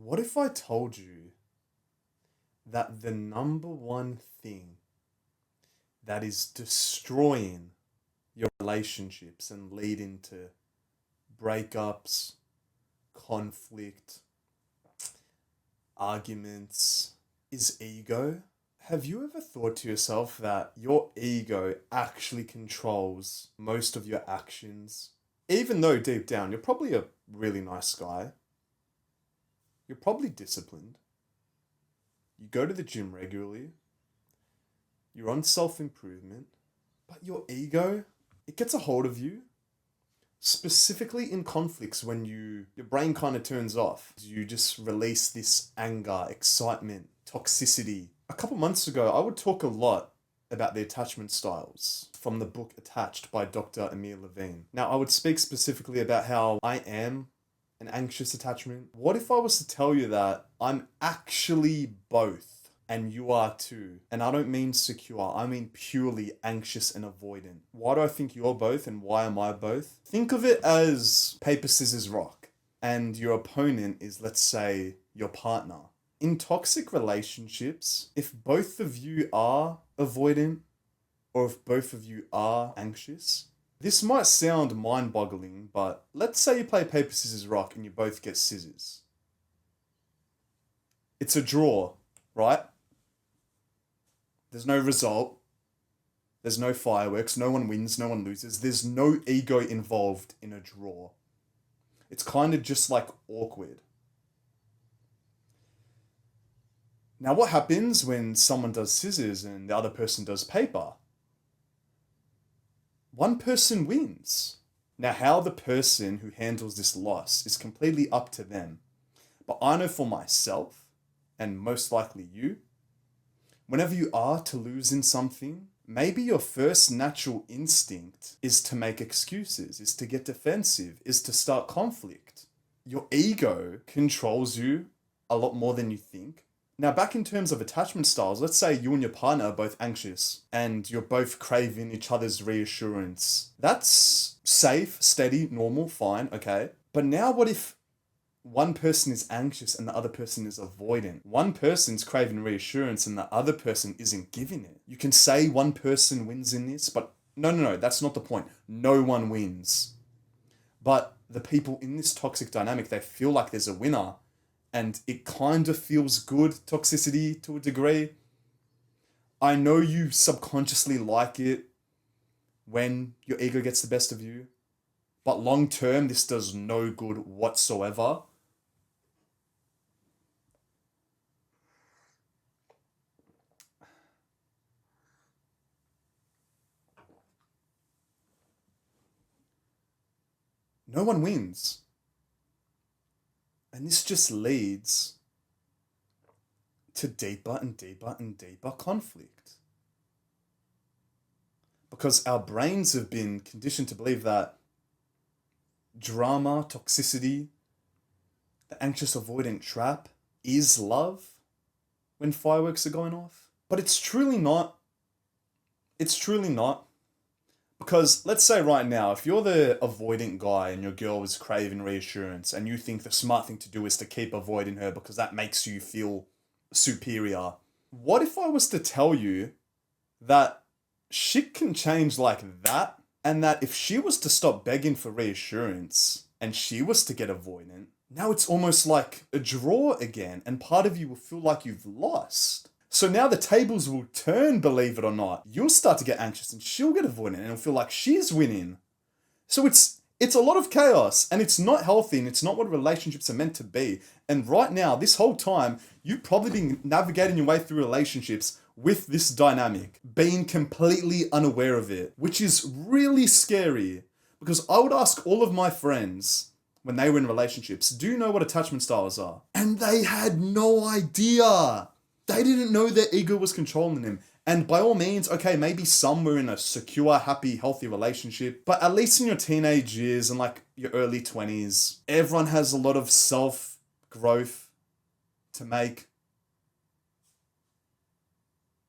What if I told you that the number one thing that is destroying your relationships and leading to breakups, conflict, arguments is ego? Have you ever thought to yourself that your ego actually controls most of your actions? Even though deep down you're probably a really nice guy, you're probably disciplined, you go to the gym regularly, you're on self improvement, but your ego, it gets a hold of you, specifically in conflicts when your brain kind of turns off. You just release this anger, excitement, toxicity. A couple months ago, I would talk a lot about the attachment styles from the book Attached by Dr. Emil Levine. Now, I would speak specifically about how I am an anxious attachment. What if I was to tell you that I'm actually both? And you are too. And I don't mean secure, I mean purely anxious and avoidant. Why do I think you're both and why am I both? Think of it as paper, scissors, rock. And your opponent is, let's say, your partner. In toxic relationships, if both of you are avoidant or if both of you are anxious, this might sound mind-boggling, but let's say you play paper, scissors, rock and you both get scissors. It's a draw, right? There's no result. There's no fireworks. No one wins. No one loses. There's no ego involved in a draw. It's kind of just like awkward. Now, what happens when someone does scissors and the other person does paper? One person wins. Now, how the person who handles this loss is completely up to them. But I know for myself, and most likely you, whenever you are to lose in something, maybe your first natural instinct is to make excuses, is to get defensive, is to start conflict. Your ego controls you a lot more than you think. Now, back in terms of attachment styles, let's say you and your partner are both anxious and you're both craving each other's reassurance. That's safe, steady, normal, fine, okay. But now what if one person is anxious and the other person is avoidant? One person's craving reassurance and the other person isn't giving it. You can say one person wins in this, but no, that's not the point. No one wins. But the people in this toxic dynamic, they feel like there's a winner and it kind of feels good, toxicity to a degree. I know you subconsciously like it when your ego gets the best of you, but long term, this does no good whatsoever. No one wins. And this just leads to deeper and deeper and deeper conflict. Because our brains have been conditioned to believe that drama, toxicity, the anxious avoidant trap is love when fireworks are going off. But it's truly not. It's truly not. Because let's say right now, if you're the avoidant guy and your girl is craving reassurance and you think the smart thing to do is to keep avoiding her because that makes you feel superior, what if I was to tell you that shit can change like that and that if she was to stop begging for reassurance and she was to get avoidant, now it's almost like a draw again and part of you will feel like you've lost. So now the tables will turn, believe it or not. You'll start to get anxious and she'll get avoidant and it'll feel like she's winning. So it's a lot of chaos and it's not healthy and it's not what relationships are meant to be. And right now, this whole time, you've probably been navigating your way through relationships with this dynamic, being completely unaware of it, which is really scary. Because I would ask all of my friends when they were in relationships, do you know what attachment styles are? And they had no idea. They didn't know their ego was controlling them. And by all means, okay, maybe some were in a secure, happy, healthy relationship, but at least in your teenage years and like your early 20s, everyone has a lot of self-growth to make.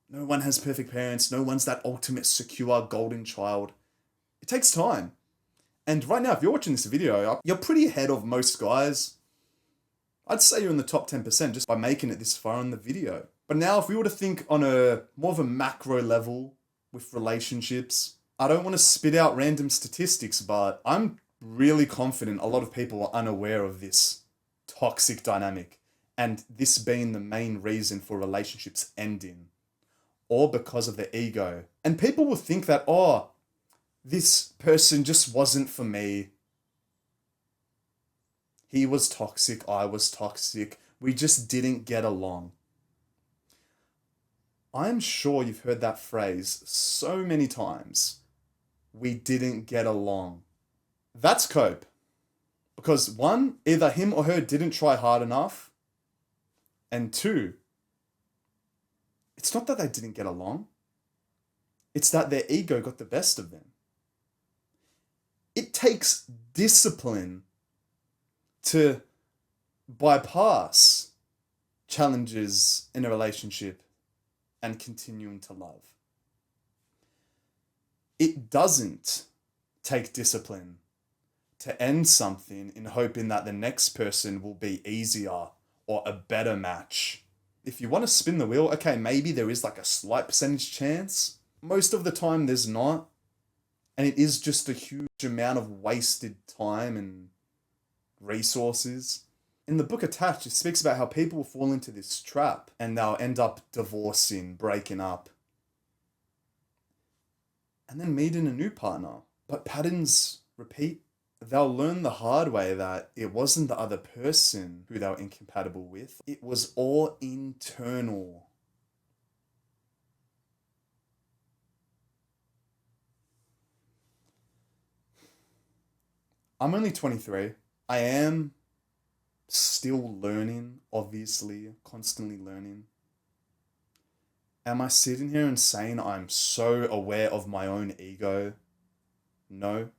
No one has perfect parents. No one's that ultimate, secure, golden child. It takes time. And right now, if you're watching this video, you're pretty ahead of most guys. I'd say you're in the top 10% just by making it this far in the video. But now if we were to think on a more of a macro level with relationships, I don't want to spit out random statistics, but I'm really confident a lot of people are unaware of this toxic dynamic and this being the main reason for relationships ending, or because of their ego. And people will think that, oh, this person just wasn't for me. He was toxic, I was toxic, we just didn't get along. I'm sure you've heard that phrase so many times. We didn't get along. That's cope. Because one, either him or her didn't try hard enough. And two, it's not that they didn't get along. It's that their ego got the best of them. It takes discipline to bypass challenges in a relationship and continuing to love. It doesn't take discipline to end something in hoping that the next person will be easier or a better match. If you want to spin the wheel, okay, maybe there is like a slight percentage chance. Most of the time there's not. And it is just a huge amount of wasted time and resources. In the book Attached, it speaks about how people will fall into this trap and they'll end up divorcing, breaking up, and then meeting a new partner. But patterns repeat. They'll learn the hard way that it wasn't the other person who they were incompatible with. It was all internal. I'm only 23. I am still learning, obviously, constantly learning. Am I sitting here and saying I'm so aware of my own ego? No.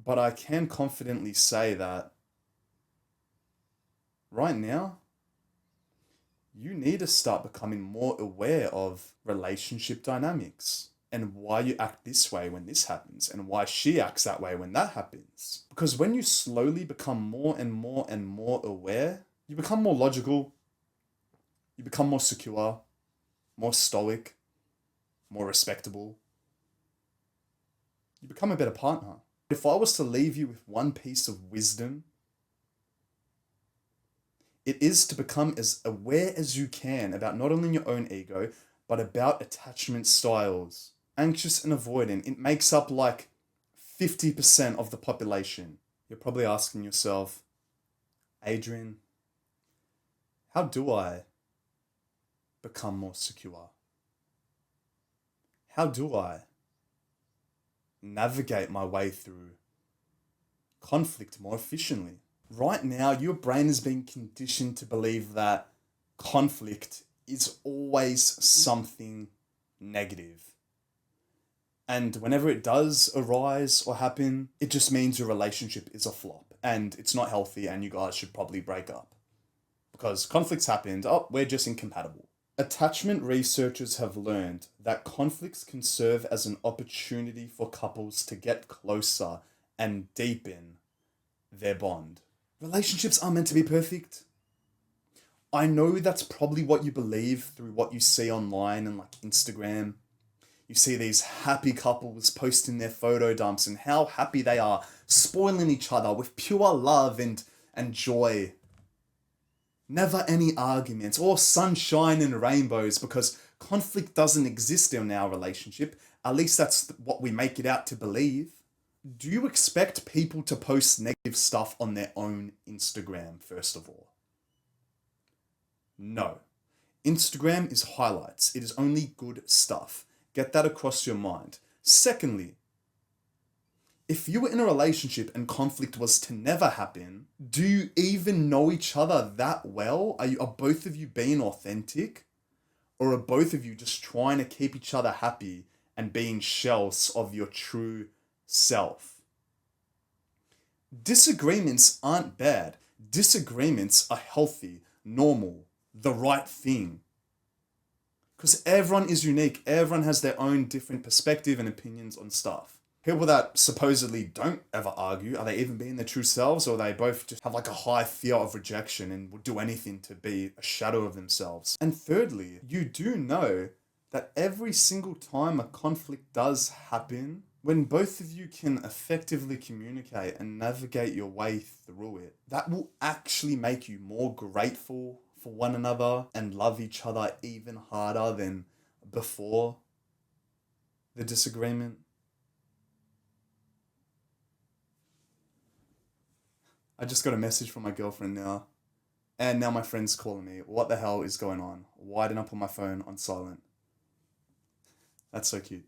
But I can confidently say that right now, you need to start becoming more aware of relationship dynamics and why you act this way when this happens and why she acts that way when that happens. Because when you slowly become more and more and more aware, you become more logical, you become more secure, more stoic, more respectable. You become a better partner. If I was to leave you with one piece of wisdom, it is to become as aware as you can about not only your own ego, but about attachment styles. Anxious and avoidant, it makes up like 50% of the population. You're probably asking yourself, Adrian, how do I become more secure? How do I navigate my way through conflict more efficiently? Right now, your brain is being conditioned to believe that conflict is always something negative. And whenever it does arise or happen, it just means your relationship is a flop and it's not healthy and you guys should probably break up. Because conflicts happened, oh, we're just incompatible. Attachment researchers have learned that conflicts can serve as an opportunity for couples to get closer and deepen their bond. Relationships aren't meant to be perfect. I know that's probably what you believe through what you see online and like Instagram. You see these happy couples posting their photo dumps and how happy they are, spoiling each other with pure love and joy. Never any arguments or sunshine and rainbows, because conflict doesn't exist in our relationship. At least that's what we make it out to believe. Do you expect people to post negative stuff on their own Instagram, first of all? No. Instagram is highlights. It is only good stuff. Get that across your mind. Secondly, if you were in a relationship and conflict was to never happen, do you even know each other that well? Are both of you being authentic? Or are both of you just trying to keep each other happy and being shells of your true self? Disagreements aren't bad. Disagreements are healthy, normal, the right thing. Because everyone is unique. Everyone has their own different perspective and opinions on stuff. People that supposedly don't ever argue, are they even being their true selves, or they both just have like a high fear of rejection and would do anything to be a shadow of themselves? And thirdly, you do know that every single time a conflict does happen, when both of you can effectively communicate and navigate your way through it, that will actually make you more grateful for one another and love each other even harder than before the disagreement. I just got a message from my girlfriend now, and now my friend's calling me. What the hell is going on? Why didn't I put my phone on silent? That's so cute.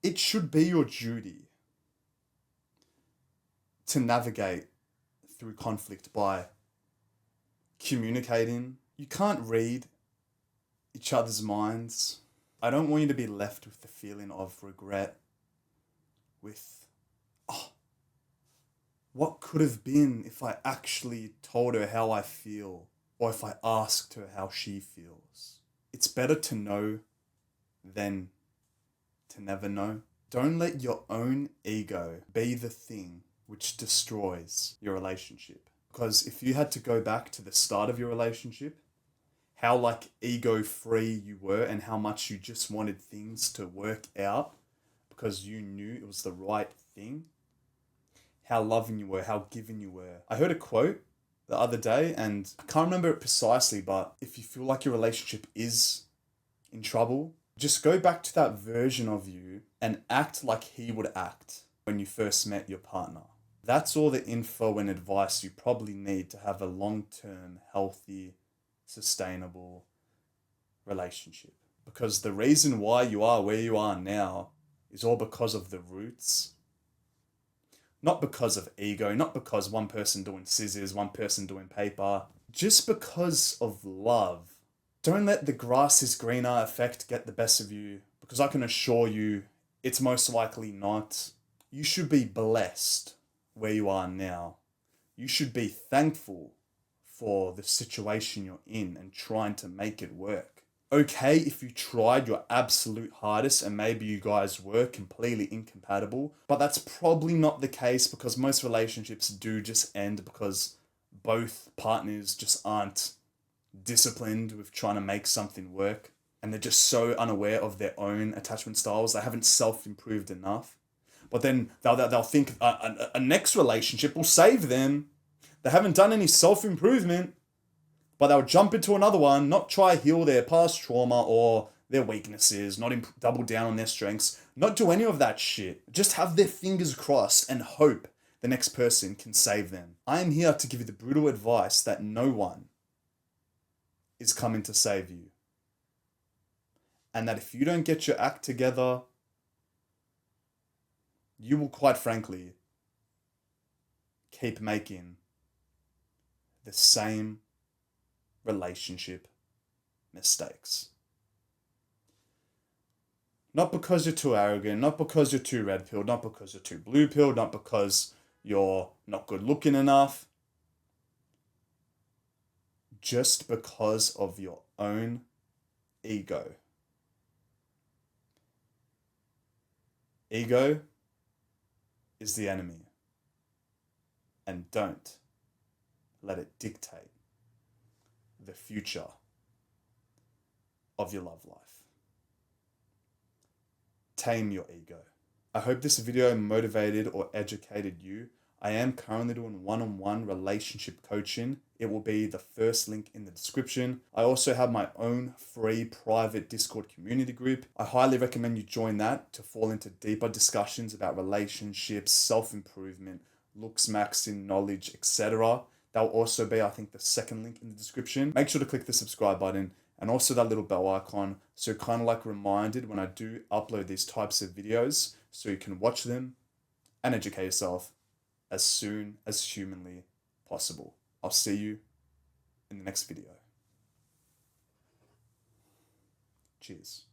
It should be your duty to navigate through conflict by communicating. You can't read each other's minds. I don't want you to be left with the feeling of regret, with, oh, what could have been if I actually told her how I feel, or if I asked her how she feels. It's better to know than to never know. Don't let your own ego be the thing which destroys your relationship. Because if you had to go back to the start of your relationship, how like ego free you were and how much you just wanted things to work out because you knew it was the right thing, how loving you were, how giving you were. I heard a quote the other day, and I can't remember it precisely, but if you feel like your relationship is in trouble, just go back to that version of you and act like he would act when you first met your partner. That's all the info and advice you probably need to have a long-term, healthy, sustainable relationship. Because the reason why you are where you are now is all because of the roots. Not because of ego, not because one person doing scissors, one person doing paper. Just because of love. Don't let the grass is greener effect get the best of you, because I can assure you it's most likely not. You should be blessed where you are now. You should be thankful for the situation you're in and trying to make it work. Okay, if you tried your absolute hardest and maybe you guys were completely incompatible, but that's probably not the case, because most relationships do just end because both partners just aren't disciplined with trying to make something work, and they're just so unaware of their own attachment styles. They haven't self-improved enough. But then they'll think a next relationship will save them. They haven't done any self-improvement, but they'll jump into another one, not try heal their past trauma or their weaknesses, not double down on their strengths, not do any of that shit. Just have their fingers crossed and hope the next person can save them. I am here to give you the brutal advice that no one is coming to save you. And that if you don't get your act together, you will quite frankly keep making the same relationship mistakes. Not because you're too arrogant, not because you're too red pilled, not because you're too blue pilled, not because you're not good looking enough. Just because of your own ego. Ego is the enemy. And don't let it dictate the future of your love life. Tame your ego. I hope this video motivated or educated you. I am currently doing one-on-one relationship coaching. It will be the first link in the description. I also have my own free private Discord community group. I highly recommend you join that to fall into deeper discussions about relationships, self-improvement, looks, maxing, knowledge, etc. That will also be, I think, the second link in the description. Make sure to click the subscribe button and also that little bell icon, so you're kind of like reminded when I do upload these types of videos, so you can watch them and educate yourself as soon as humanly possible. I'll see you in the next video. Cheers.